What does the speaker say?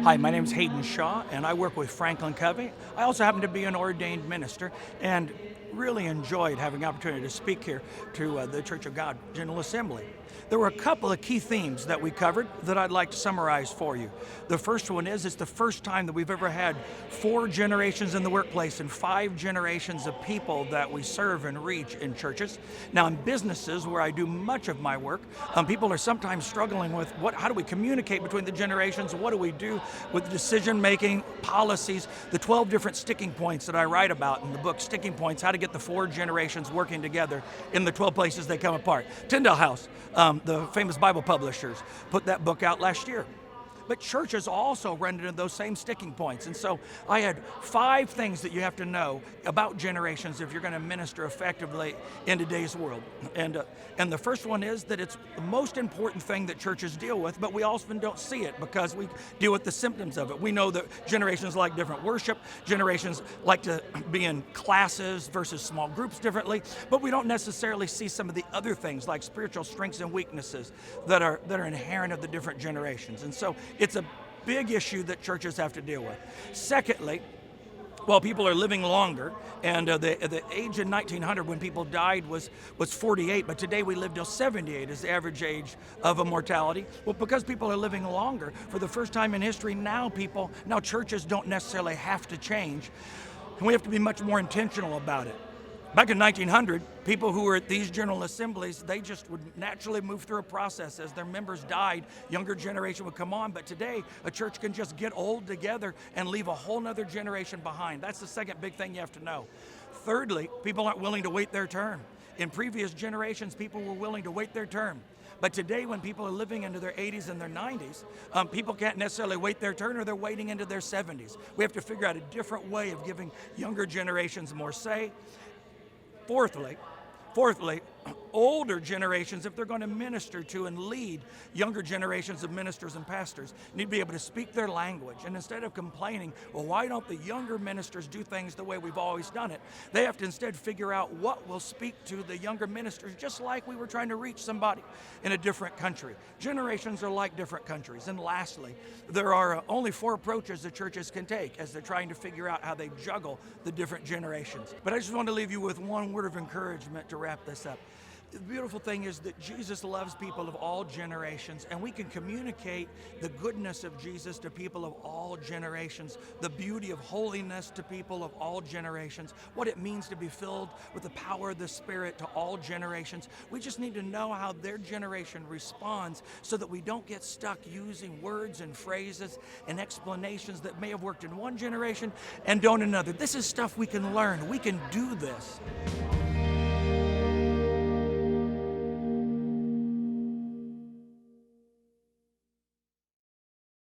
Hi, my name is Haydn Shaw, and I work with Franklin Covey. I also happen to be an ordained minister and really enjoyed having the opportunity to speak here to the Church of God General Assembly. There were a couple of key themes that we covered that I'd like to summarize for you. The first one is it's the first time that we've ever had 4 generations in the workplace and 5 generations of people that we serve and reach in churches. Now, in businesses where I do much of my work, people are sometimes struggling with how do we communicate between the generations? What do we do with decision-making, policies, the 12 different sticking points that I write about in the book, Sticking Points, how to get the 4 generations working together in the 12 places they come apart. Tyndale House, the famous Bible publishers, put that book out last year. But churches also run into those same sticking points. And so I had 5 things that you have to know about generations if you're going to minister effectively in today's world. And the first one is that it's the most important thing that churches deal with, but we often don't see it because we deal with the symptoms of it. We know that generations like different worship, generations like to be in classes versus small groups differently, but we don't necessarily see some of the other things like spiritual strengths and weaknesses that are inherent of the different generations. And so it's a big issue that churches have to deal with. Secondly, while people are living longer, and the age in 1900 when people died was 48, but today we live till 78 is the average age of a mortality. Well, because people are living longer, for the first time in history, now churches don't necessarily have to change, and we have to be much more intentional about it. Back in 1900, people who were at these general assemblies, they just would naturally move through a process. As their members died, younger generation would come on. But today, a church can just get old together and leave a whole nother generation behind. That's the second big thing you have to know. Thirdly, people aren't willing to wait their turn. In previous generations, people were willing to wait their turn. But today, when people are living into their 80s and their 90s, people can't necessarily wait their turn, or they're waiting into their 70s. We have to figure out a different way of giving younger generations more say. Fourthly, older generations, if they're going to minister to and lead younger generations of ministers and pastors, need to be able to speak their language. And instead of complaining, well, why don't the younger ministers do things the way we've always done it? They have to instead figure out what will speak to the younger ministers, just like we were trying to reach somebody in a different country. Generations are like different countries. And lastly, there are only 4 approaches the churches can take as they're trying to figure out how they juggle the different generations. But I just want to leave you with one word of encouragement to wrap this up. The beautiful thing is that Jesus loves people of all generations, and we can communicate the goodness of Jesus to people of all generations, the beauty of holiness to people of all generations, what it means to be filled with the power of the Spirit to all generations. We just need to know how their generation responds so that we don't get stuck using words and phrases and explanations that may have worked in one generation and don't in another. This is stuff we can learn. We can do this.